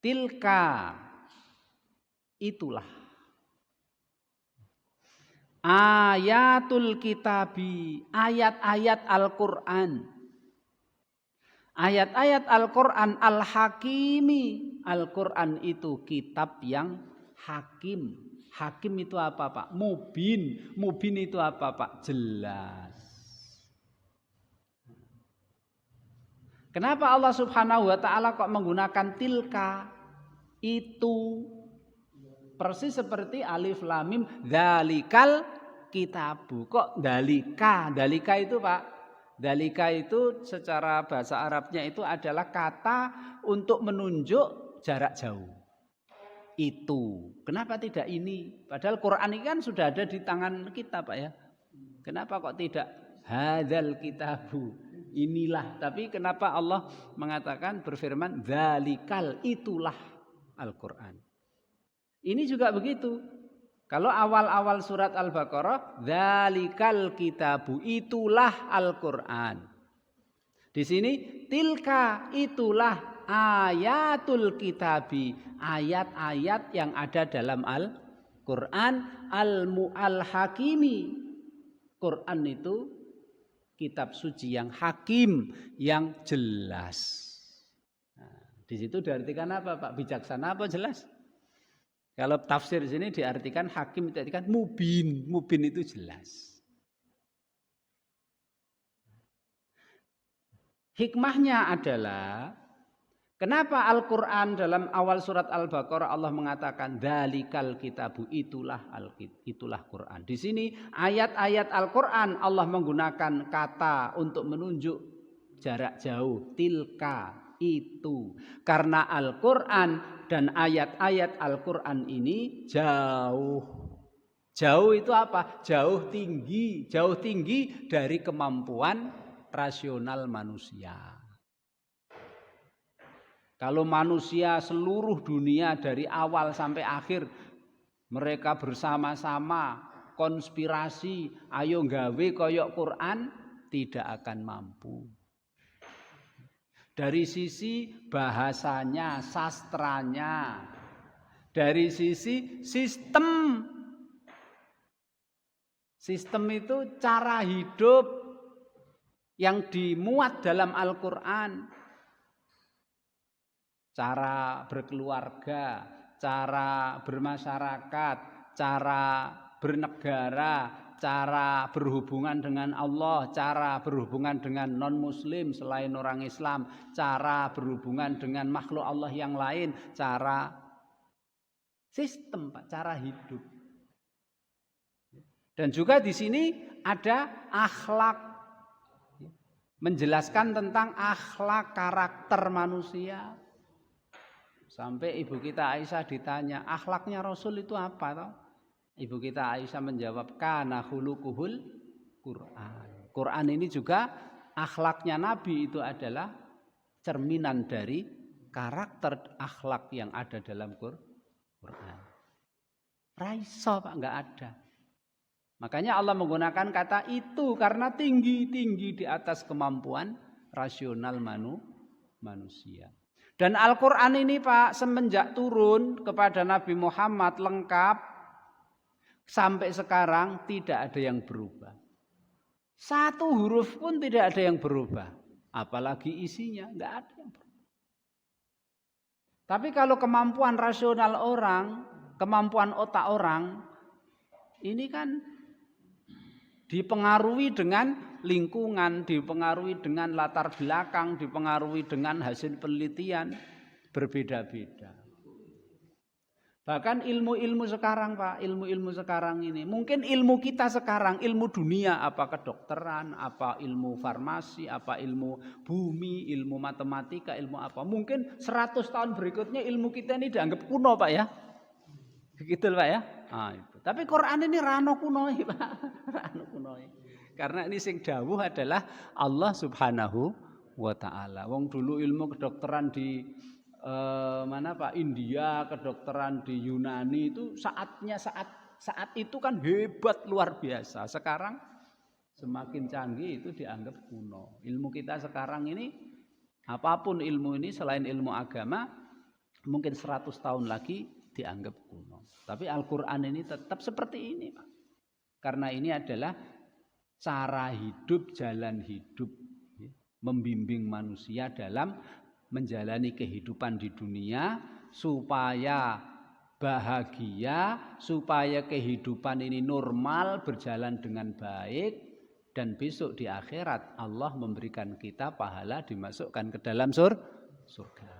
Tilka itulah ayatul kitabi, ayat-ayat Al-Qur'an. Ayat-ayat Al-Qur'an al-hakimi. Al-Qur'an itu kitab yang hakim. Hakim itu apa, Pak? Mubin. Mubin itu apa, Pak? Jelas. Kenapa Allah Subhanahu wa taala kok menggunakan tilka? Itu persis seperti alif lam mim dzalikal kitabu. Kok dalika? Dalika itu, Pak, dalika itu secara bahasa Arabnya itu adalah kata untuk menunjuk jarak jauh. Itu. Kenapa tidak ini? Padahal Quran ini kan sudah ada di tangan kita, Pak ya. Kenapa kok tidak hadzal kitabu? Inilah. Tapi kenapa Allah mengatakan berfirman dzalikal, itulah Al-Qur'an. Ini juga begitu. Kalau awal-awal surat Al-Baqarah, dzalikal kitabu, itulah Al-Qur'an. Di sini tilka, itulah ayatul kitabi, ayat-ayat yang ada dalam Al-Qur'an al-hakimi. Quran itu kitab suci yang hakim, yang jelas. Nah, di situ diartikan apa, Pak? Bijaksana apa jelas? Kalau tafsir sini diartikan hakim, diartikan mubin. Mubin itu jelas. Hikmahnya adalah kenapa Al-Quran dalam awal surat Al-Baqarah Allah mengatakan dzalikal kitabu, itulah Quran. Di sini ayat-ayat Al-Quran Allah menggunakan kata untuk menunjuk jarak jauh, tilka, itu. Karena Al-Quran dan ayat-ayat Al-Quran ini jauh. Jauh itu apa? Jauh tinggi. Jauh tinggi dari kemampuan rasional manusia. Kalau manusia seluruh dunia dari awal sampai akhir mereka bersama-sama konspirasi, ayo gawe koyok Quran, tidak akan mampu. Dari sisi bahasanya, sastranya, dari sisi sistem. Sistem itu cara hidup yang dimuat dalam Al-Quran. Cara berkeluarga, cara bermasyarakat, cara bernegara, cara berhubungan dengan Allah, cara berhubungan dengan non-muslim selain orang Islam, cara berhubungan dengan makhluk Allah yang lain, cara sistem, Pak, cara hidup. Dan juga di sini ada akhlak, menjelaskan tentang akhlak karakter manusia. Sampai ibu kita Aisyah ditanya, akhlaknya Rasul itu apa toh? Ibu kita Aisyah menjawab, kana khuluquhul Quran. Quran ini juga akhlaknya Nabi itu adalah cerminan dari karakter akhlak yang ada dalam Quran. Raiso, Pak, enggak ada. Makanya Allah menggunakan kata itu karena tinggi-tinggi di atas kemampuan rasional manusia. Dan Al-Quran ini, Pak, semenjak turun kepada Nabi Muhammad lengkap sampai sekarang tidak ada yang berubah. Satu huruf pun tidak ada yang berubah. Apalagi isinya, enggak ada yang berubah. Tapi kalau kemampuan rasional orang, kemampuan otak orang, ini kan dipengaruhi dengan lingkungan, dipengaruhi dengan latar belakang, dipengaruhi dengan hasil penelitian berbeda-beda. Bahkan ilmu-ilmu sekarang, Pak, ilmu-ilmu sekarang ini, mungkin ilmu kita sekarang, ilmu dunia, apa kedokteran, apa ilmu farmasi, apa ilmu bumi, ilmu matematika, ilmu apa. Mungkin 100 tahun berikutnya ilmu kita ini dianggap kuno, Pak ya. Begitu, Pak ya. Nah, itu. Tapi Quran ini rano kunoi, Pak. Rano kunoi. Karena ini sing dawuh adalah Allah Subhanahu wa taala. Wong dulu ilmu kedokteran di mana, Pak, India, kedokteran di Yunani itu saat itu kan hebat luar biasa. Sekarang semakin canggih itu dianggap kuno. Ilmu kita sekarang ini apapun ilmu ini selain ilmu agama mungkin 100 tahun lagi dianggap kuno. Tapi Al-Quran ini tetap seperti ini, Pak. Karena ini adalah cara hidup, jalan hidup, membimbing manusia dalam menjalani kehidupan di dunia supaya bahagia, supaya kehidupan ini normal, berjalan dengan baik, dan besok di akhirat Allah memberikan kita pahala dimasukkan ke dalam surga.